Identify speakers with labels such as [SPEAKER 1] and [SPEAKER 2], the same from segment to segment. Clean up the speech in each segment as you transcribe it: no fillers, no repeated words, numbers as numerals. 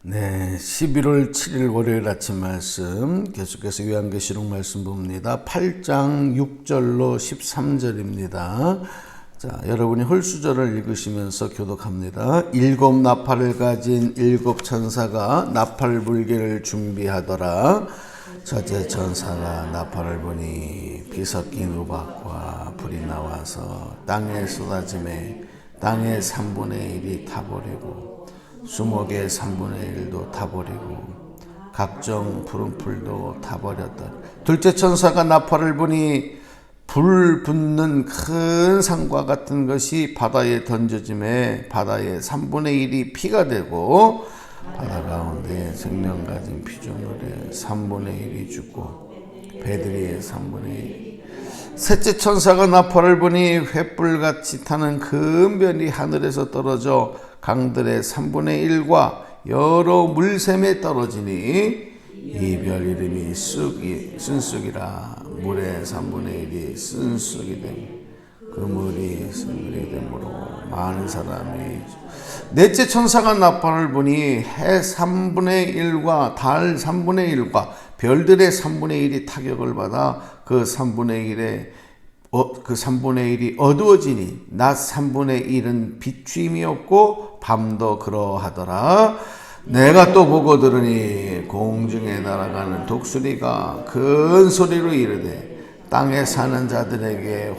[SPEAKER 1] 네, 11월 7일 월요일 아침 말씀 계속해서 요한계시록 말씀 봅니다. 8장 6절로 13절입니다. 자, 여러분이 홀수절을 읽으시면서 교독합니다. 일곱 나팔을 가진 일곱 천사가 나팔 불기를 준비하더라. 첫째 천사가 나팔을 부니 피 섞인 우박과 불이 나와서 땅에 쏟아지매 땅의 3분의 1이 타버리고 수목의 3분의 1도 타버리고 각종 푸른 풀도 타버렸다. 둘째 천사가 나팔을 부니 불 붙는 큰 산과 같은 것이 바다에 던져짐에 바다의 3분의 1이 피가 되고 바다 가운데 생명 가진 피조물의 3분의 1이 죽고 배들이의 3분의 1. 셋째 천사가 나팔을 부니 횃불같이 타는 큰 별이 하늘에서 떨어져 강들의 3분의 1과 여러 물샘에 떨어지니 이 별 이름이 쓴쑥이라. 물의 3분의 1이 쓴쑥이 됨. 그 물이 쓴물이 되므로 많은 사람이. 넷째 천사가 나팔을 부니 해 3분의 1과 달 3분의 1과 별들의 3분의 1이 타격을 받아 그 3분의 1이 어두워지니 낮 3분의 1은 비추임이 없고 밤도 그러하더라. 내가 또 보고 들으니 공중에 날아가는 독수리가 큰 소리로 이르되 땅에 사는 자들에게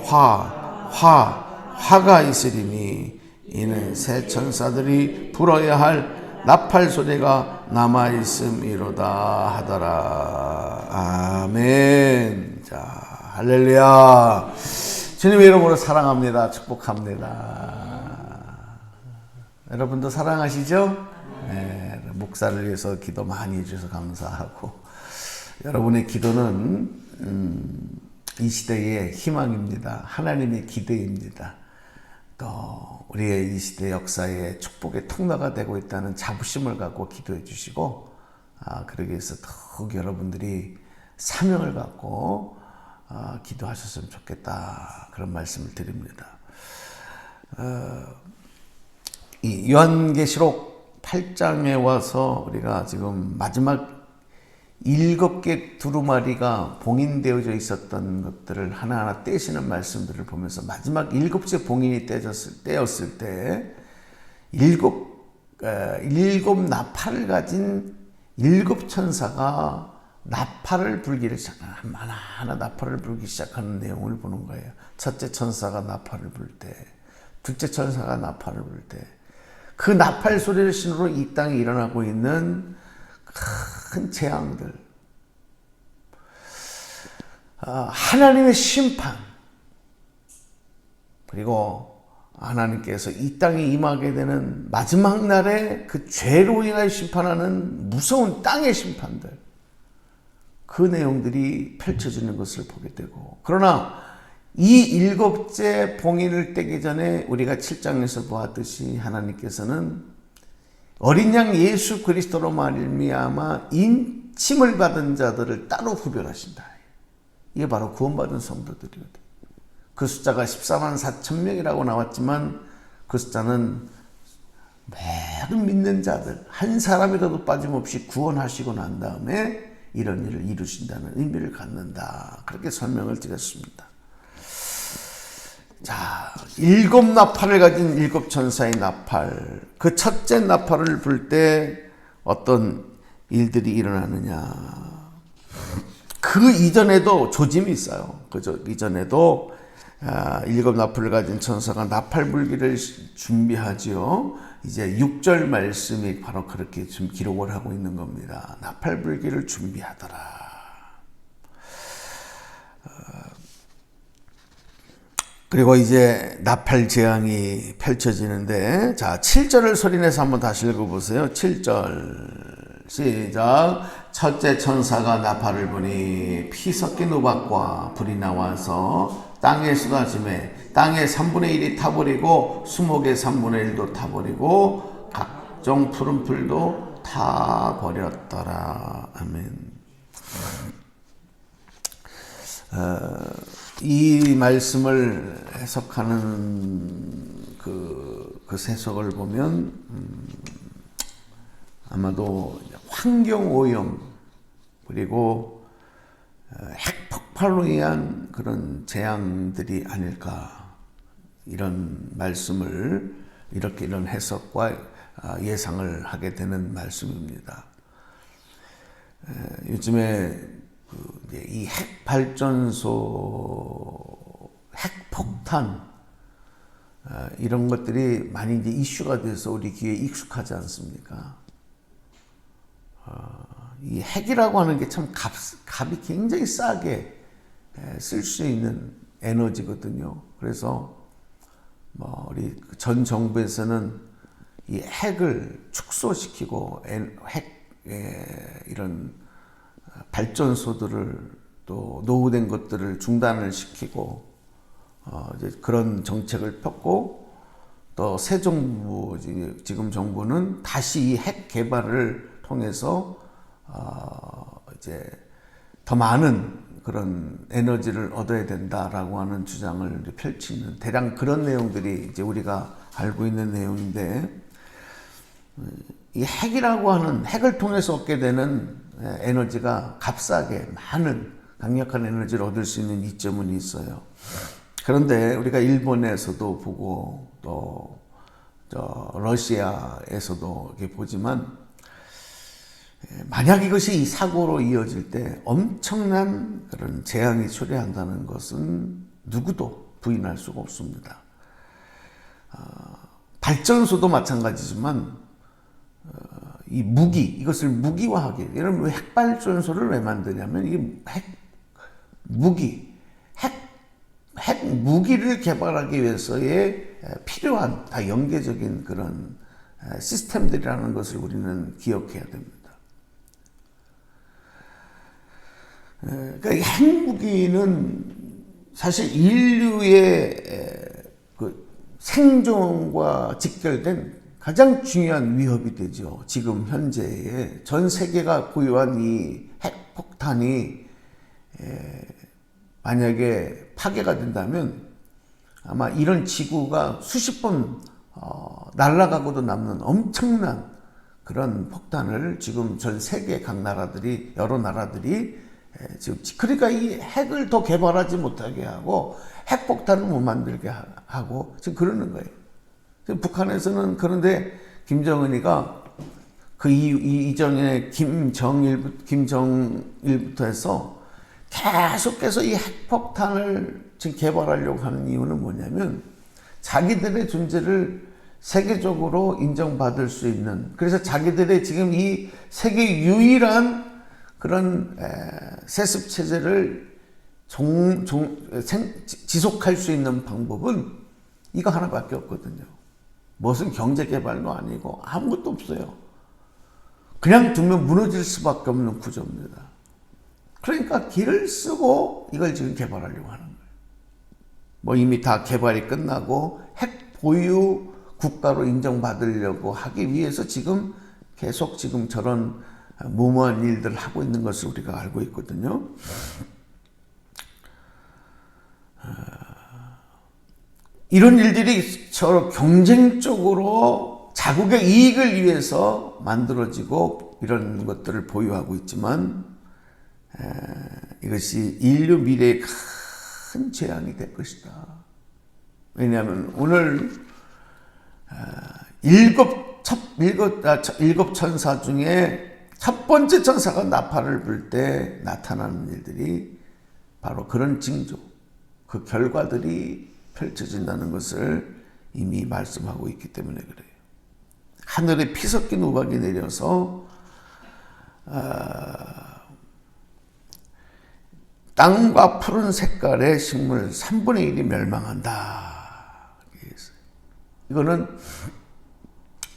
[SPEAKER 1] 화가 있으리니 이는 새 천사들이 불어야 할 나팔 소리가 남아있음이로다 하더라. 아멘. 자, 할렐루야. 주님의 이름으로 사랑합니다. 축복합니다. 여러분도 사랑하시죠? 네, 목사를 위해서 기도 많이 해주셔서 감사하고, 여러분의 기도는 이 시대의 희망입니다. 하나님의 기대입니다. 또 우리의 이 시대 역사의 축복의 통로가 되고 있다는 자부심을 갖고 기도해 주시고, 그러기 위해서 더욱 여러분들이 사명을 갖고 기도하셨으면 좋겠다, 그런 말씀을 드립니다. 이 요한계시록 8장에 와서 우리가 지금 마지막 7개 두루마리가 봉인되어져 있었던 것들을 하나하나 떼시는 말씀들을 보면서 마지막 7째 봉인이 떼었을 때 일곱 나팔을 가진 7천사가 나팔을 불기를 시작하는, 하나하나 나팔을 불기 시작하는 내용을 보는 거예요. 첫째 천사가 나팔을 불 때, 둘째 천사가 나팔을 불 때, 그 나팔 소리를 신호로 이 땅에 일어나고 있는 큰 재앙들, 하나님의 심판, 그리고 하나님께서 이 땅에 임하게 되는 마지막 날에 그 죄로 인하여 심판하는 무서운 땅의 심판들, 그 내용들이 펼쳐지는 것을 보게 되고, 그러나 이 7째 봉인을 떼기 전에 우리가 7장에서 보았듯이 하나님께서는 어린 양 예수 그리스도로 말미암아 인침을 받은 자들을 따로 구별하신다. 이게 바로 구원받은 성도들이거든. 그 숫자가 14만 4천 명이라고 나왔지만 그 숫자는 모든 믿는 자들 한 사람이라도 빠짐없이 구원하시고 난 다음에 이런 일을 이루신다는 의미를 갖는다, 그렇게 설명을 드렸습니다. 자, 7 나팔을 가진 7 천사의 나팔, 그 첫째 나팔을 불 때 어떤 일들이 일어나느냐. 그 이전에도 조짐이 있어요. 그 이전에도 7 나팔을 가진 천사가 나팔 불기를 준비하지요. 이제 6절 말씀이 바로 그렇게 좀 기록을 하고 있는 겁니다. 나팔 불기를 준비하더라. 그리고 이제 나팔 재앙이 펼쳐지는데, 자, 7절을 소리내서 한번 다시 읽어보세요. 7절 시작. 첫째 천사가 나팔을 부니 피 섞인 우박과 불이 나와서 땅에 쏟아지매 땅의 3분의 1이 타버리고 수목의 3분의 1도 타버리고 각종 푸른 풀도 타버렸더라. 아멘. 이 말씀을 해석하는 그 해석을 보면 아마도 환경오염 그리고 핵폭발로 인한 그런 재앙들이 아닐까, 이런 말씀을 이런 해석과 예상을 하게 되는 말씀입니다. 요즘에 이 핵발전소, 핵폭탄 이런 것들이 많이 이제 이슈가 돼서 우리 귀에 익숙하지 않습니까? 이 핵이라고 하는 게 참 값이 굉장히 싸게 쓸 수 있는 에너지거든요. 그래서 우리 전 정부에서는 이 핵을 축소시키고 이런 발전소들을 또 노후된 것들을 중단을 시키고 이제 그런 정책을 폈고, 또 새 정부, 지금 정부는 다시 이 핵 개발을 통해서 이제 더 많은 그런 에너지를 얻어야 된다라고 하는 주장을 펼치는, 대략 그런 내용들이 이제 우리가 알고 있는 내용인데, 이 핵이라고 하는, 핵을 통해서 얻게 되는 에너지가 값싸게 많은 강력한 에너지를 얻을 수 있는 이점은 있어요. 그런데 우리가 일본에서도 보고 또 러시아에서도 이렇게 보지만, 만약 이것이 이 사고로 이어질 때 엄청난 그런 재앙이 초래한다는 것은 누구도 부인할 수가 없습니다. 발전소도 마찬가지지만 이 이것을 무기화하게, 여러분 왜 핵발전소를 왜 만드냐면 이게 핵 무기를 개발하기 위해서의 필요한 다 연계적인 그런 시스템들이라는 것을 우리는 기억해야 됩니다. 그러니까 핵무기는 사실 인류의 그 생존과 직결된 가장 중요한 위협이 되죠. 지금 현재의 전 세계가 보유한 이 핵폭탄이 만약에 파괴가 된다면 아마 이런 지구가 수십 번 날아가고도 남는 엄청난 그런 폭탄을 지금 전 세계 각 나라들이, 여러 나라들이 지금, 그러니까 이 핵을 더 개발하지 못하게 하고 핵폭탄을 못 만들게 하고 지금 그러는 거예요. 지금 북한에서는, 그런데 김정은이가 그 이전에 김정일부터 해서 계속해서 이 핵폭탄을 지금 개발하려고 하는 이유는 뭐냐면, 자기들의 존재를 세계적으로 인정받을 수 있는, 그래서 자기들의 지금 이 세계 유일한 그런 세습 체제를 지속할 수 있는 방법은 이거 하나밖에 없거든요. 무슨 경제 개발도 아니고 아무것도 없어요. 그냥 두면 무너질 수밖에 없는 구조입니다. 그러니까 길을 쓰고 이걸 지금 개발하려고 하는 거예요. 이미 다 개발이 끝나고 핵 보유 국가로 인정받으려고 하기 위해서 지금 계속 지금 저런 무모한 일들을 하고 있는 것을 우리가 알고 있거든요. 이런 일들이 서로 경쟁적으로 자국의 이익을 위해서 만들어지고 이런 것들을 보유하고 있지만, 이것이 인류 미래의 큰 재앙이 될 것이다. 왜냐하면 오늘 일곱 천사 중에 첫 번째 천사가 나팔을 불 때 나타나는 일들이 바로 그런 징조, 그 결과들이 펼쳐진다는 것을 이미 말씀하고 있기 때문에 그래요. 하늘에 피 섞인 우박이 내려서 땅과 푸른 색깔의 식물 3분의 1이 멸망한다. 이거는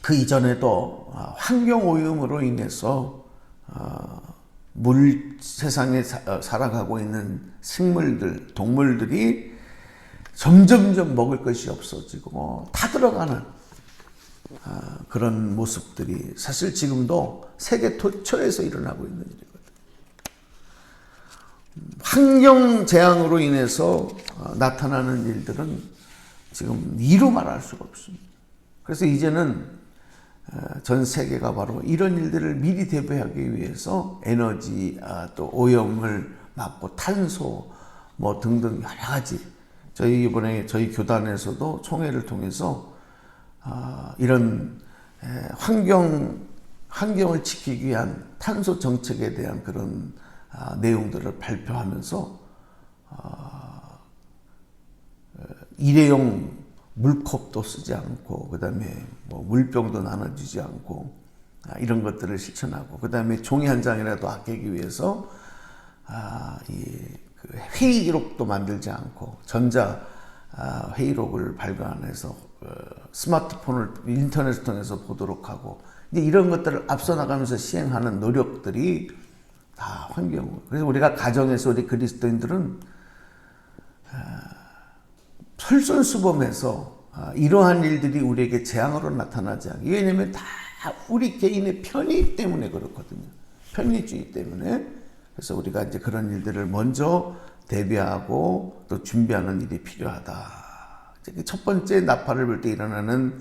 [SPEAKER 1] 그 이전에도 환경오염으로 인해서 세상에 살아가고 있는 생물들, 동물들이 점점점 먹을 것이 없어지고 다 들어가는 그런 모습들이 사실 지금도 세계 도처에서 일어나고 있는 일이거든요. 환경 재앙으로 인해서 나타나는 일들은 지금 이루 말할 수가 없습니다. 그래서 이제는 전 세계가 바로 이런 일들을 미리 대비하기 위해서 에너지 또 오염을 막고 탄소 뭐 등등 여러 가지 이번에 저희 교단에서도 총회를 통해서 이런 환경을 지키기 위한 탄소 정책에 대한 그런 내용들을 발표하면서 일회용 물컵도 쓰지 않고 그다음에 뭐 물병도 나눠주지 않고 이런 것들을 실천하고 그다음에 종이 한 장이라도 아끼기 위해서 그 회의록도 만들지 않고 전자 회의록을 발간해서 스마트폰을 인터넷을 통해서 보도록 하고 이제 이런 것들을 앞서 나가면서 시행하는 노력들이 다 환경. 그래서 우리가 가정에서 우리 그리스도인들은 솔선수범해서 이러한 일들이 우리에게 재앙으로 나타나지 않게. 왜냐하면 다 우리 개인의 편의 때문에 그렇거든요. 편의주의 때문에. 그래서 우리가 이제 그런 일들을 먼저 대비하고 또 준비하는 일이 필요하다. 첫 번째 나팔을 불 때 일어나는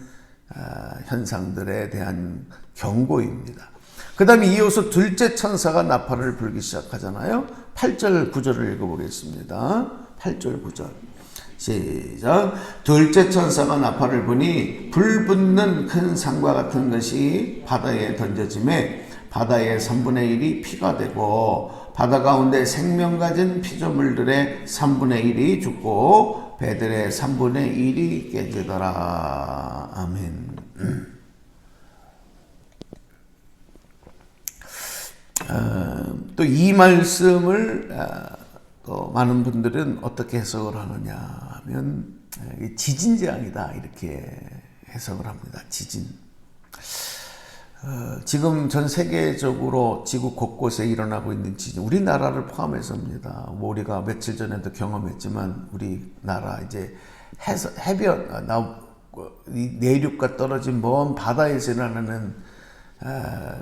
[SPEAKER 1] 현상들에 대한 경고입니다. 그 다음에 이어서 둘째 천사가 나팔을 불기 시작하잖아요. 8절 9절을 읽어보겠습니다. 8절 9절 시작. 둘째 천사가 나팔을 부니 불 붙는 큰 산과 같은 것이 바다에 던져지매 바다의 3분의 1이 피가 되고 바다 가운데 생명 가진 피조물들의 3분의 1이 죽고 배들의 3분의 1이 깨지더라. 아멘. 또 이 말씀을 또 많은 분들은 어떻게 해석을 하느냐 하면 지진재앙이다 이렇게 해석을 합니다. 지진. 지금 전 세계적으로 지구 곳곳에 일어나고 있는 지진, 우리나라를 포함해서입니다. 뭐 우리가 며칠 전에도 경험했지만 우리나라 이제 해변, 내륙과 떨어진 먼 바다에서 일어나는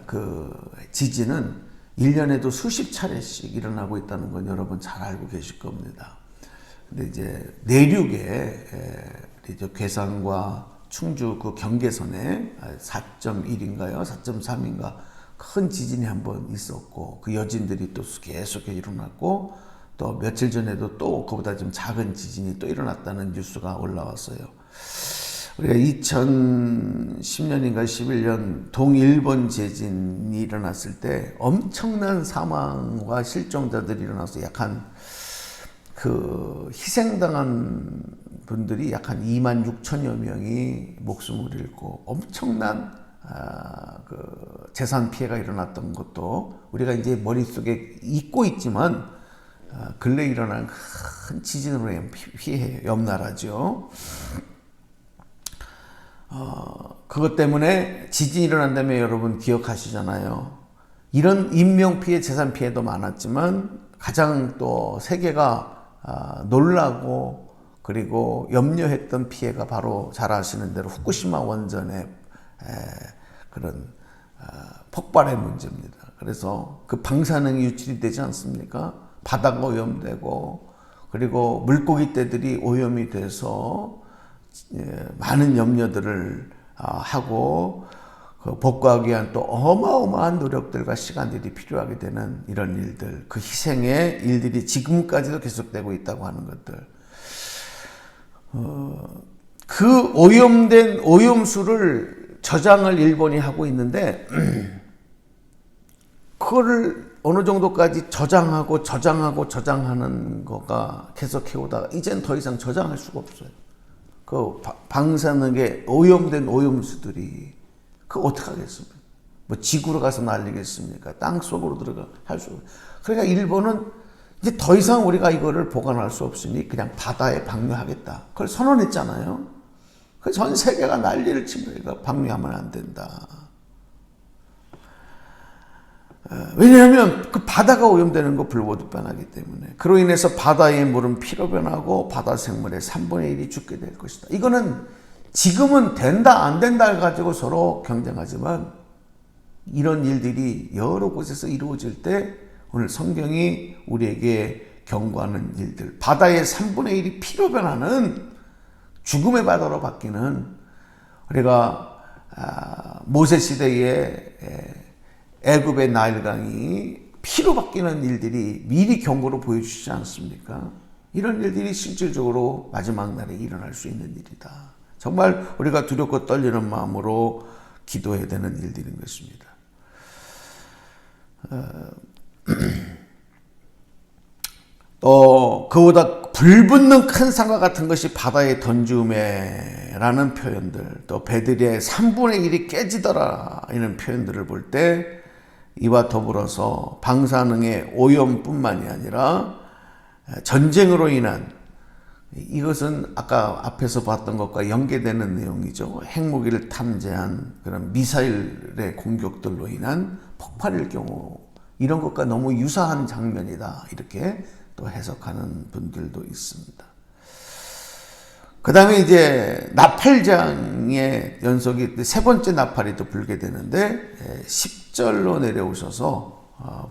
[SPEAKER 1] 그 지진은 1년에도 수십 차례씩 일어나고 있다는 건 여러분 잘 알고 계실 겁니다. 근데 이제 내륙에 괴산과 충주 그 경계선에 4.1인가요? 4.3인가 큰 지진이 한번 있었고 그 여진들이 또 계속 일어났고 또 며칠 전에도 또 그보다 좀 작은 지진이 또 일어났다는 뉴스가 올라왔어요. 우리가 2010년인가 11년 동일본 재진이 일어났을 때 엄청난 사망과 실종자들이 일어나서 약한 그 희생당한 분들이 약 한 2만 6천여 명이 목숨을 잃고 엄청난 그 재산 피해가 일어났던 것도 우리가 이제 머릿속에 잊고 있지만 근래 일어난 큰 지진으로 인한 피해 옆 나라죠. 그것 때문에 지진이 일어난다면 여러분 기억하시잖아요. 이런 인명피해, 재산피해도 많았지만 가장 또 세계가 놀라고 그리고 염려했던 피해가 바로 잘 아시는 대로 후쿠시마 원전의 그런 폭발의 문제입니다. 그래서 그 방사능이 유출이 되지 않습니까? 바다가 오염되고 그리고 물고기 떼들이 오염이 돼서 많은 염려들을 하고 복구하기 위한 또 어마어마한 노력들과 시간들이 필요하게 되는 이런 일들, 그 희생의 일들이 지금까지도 계속되고 있다고 하는 것들. 그 오염된 오염수를 저장을 일본이 하고 있는데 그거를 어느 정도까지 저장하는 거가 계속해오다가 이젠 더 이상 저장할 수가 없어요. 그 방사능에 오염된 오염수들이 그거 어떻게 하겠습니까? 뭐 지구로 가서 날리겠습니까? 땅 속으로 들어가 할 수 없어요. 그러니까 일본은 이제 더 이상 우리가 이거를 보관할 수 없으니 그냥 바다에 방류하겠다. 그걸 선언했잖아요. 그 전 세계가 난리를 치면 이거 방류하면 안 된다. 왜냐하면 그 바다가 오염되는 거 불보듯변하기 때문에 그로 인해서 바다의 물은 피로 변하고 바다 생물의 3분의 1이 죽게 될 것이다. 이거는 지금은 된다 안 된다 가지고 서로 경쟁하지만 이런 일들이 여러 곳에서 이루어질 때 오늘 성경이 우리에게 경고하는 일들, 바다의 3분의 1이 피로 변하는 죽음의 바다로 바뀌는 우리가 모세 시대에 애굽의 나일강이 피로 바뀌는 일들이 미리 경고로 보여주시지 않습니까? 이런 일들이 실질적으로 마지막 날에 일어날 수 있는 일이다. 정말 우리가 두렵고 떨리는 마음으로 기도해야 되는 일들인 것입니다. 또 그보다 불붙는 큰 산과 같은 것이 바다에 던지음에라는 표현들, 또 배들의 3분의 1이 깨지더라 이런 표현들을 볼 때 이와 더불어서 방사능의 오염뿐만이 아니라 전쟁으로 인한, 이것은 아까 앞에서 봤던 것과 연계되는 내용이죠. 핵무기를 탐지한 그런 미사일의 공격들로 인한 폭발일 경우, 이런 것과 너무 유사한 장면이다 이렇게 또 해석하는 분들도 있습니다. 그 다음에 이제 나팔장의 연속이 세 번째 나팔이 또 불게 되는데 10절로 내려오셔서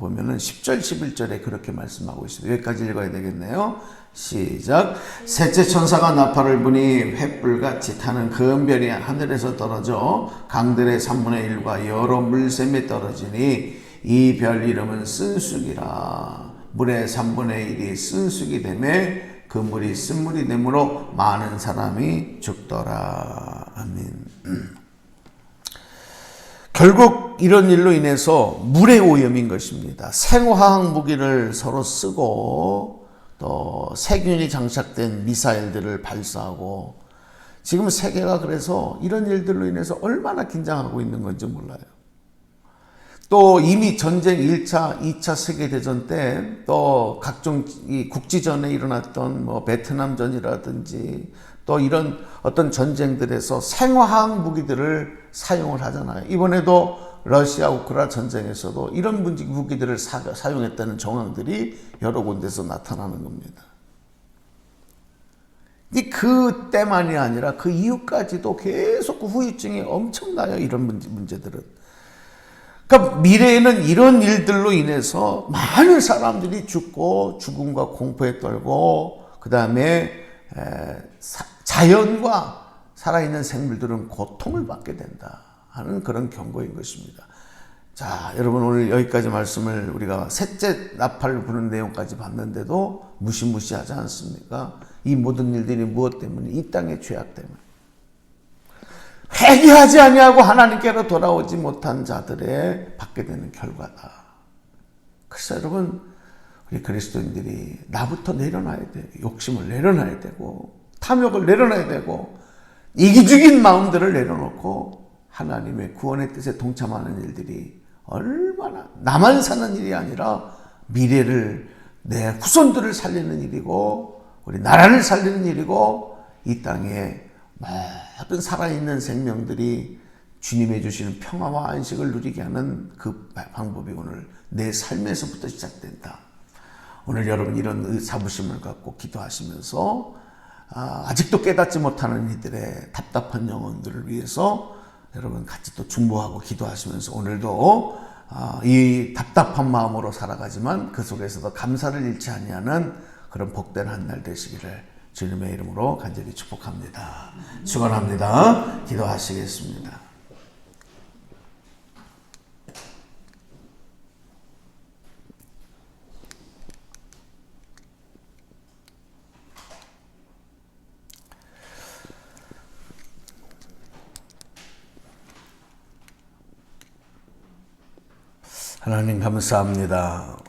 [SPEAKER 1] 보면은 10절 11절에 그렇게 말씀하고 있습니다. 여기까지 읽어야 되겠네요. 시작. 셋째 천사가 나팔을 부니 횃불같이 타는 큰 별이 하늘에서 떨어져 강들의 3분의 1과 여러 물샘에 떨어지니 이 별 이름은 쓴쑥이라. 물의 3분의 1이 쓴쑥이 되매 그 물이 쓴물이 되므로 많은 사람이 죽더라. 아멘. 결국 이런 일로 인해서 물의 오염인 것입니다. 생화학 무기를 서로 쓰고 또 세균이 장착된 미사일들을 발사하고, 지금 세계가 그래서 이런 일들로 인해서 얼마나 긴장하고 있는 건지 몰라요. 또 이미 전쟁 1차, 2차 세계대전 때 또 각종 이 국지전에 일어났던 뭐 베트남전이라든지 또 이런 어떤 전쟁들에서 생화학 무기들을 사용을 하잖아요. 이번에도 러시아 우크라 전쟁에서도 이런 무기들을 사용했다는 정황들이 여러 군데서 나타나는 겁니다. 그때만이 아니라 그 이후까지도 계속 그 후유증이 엄청나요. 이런 문제들은. 그러니까 미래에는 이런 일들로 인해서 많은 사람들이 죽고 죽음과 공포에 떨고, 그 다음에 자연과 살아있는 생물들은 고통을 받게 된다 하는 그런 경고인 것입니다. 자, 여러분 오늘 여기까지 말씀을 우리가 셋째 나팔을 부는 내용까지 봤는데도 무시무시하지 않습니까? 이 모든 일들이 무엇 때문에? 이 땅의 죄악 때문에. 회개하지 아니하고 하나님께로 돌아오지 못한 자들의 받게 되는 결과다. 그래서 여러분, 우리 그리스도인들이 나부터 내려놔야 돼. 욕심을 내려놔야 되고, 탐욕을 내려놔야 되고, 이기적인 마음들을 내려놓고 하나님의 구원의 뜻에 동참하는 일들이 얼마나 나만 사는 일이 아니라 미래를, 내 후손들을 살리는 일이고 우리 나라를 살리는 일이고, 이 땅에 모든 살아있는 생명들이 주님의 주시는 평화와 안식을 누리게 하는 그 방법이 오늘 내 삶에서부터 시작된다. 오늘 여러분 이런 자부심을 갖고 기도하시면서 아직도 깨닫지 못하는 이들의 답답한 영혼들을 위해서 여러분 같이 또 중보하고 기도하시면서 오늘도 이 답답한 마음으로 살아가지만 그 속에서도 감사를 잃지 아니하는 그런 복된 한 날 되시기를 주님의 이름으로 간절히 축복합니다. 축원합니다. 기도하시겠습니다. 하나님 감사합니다.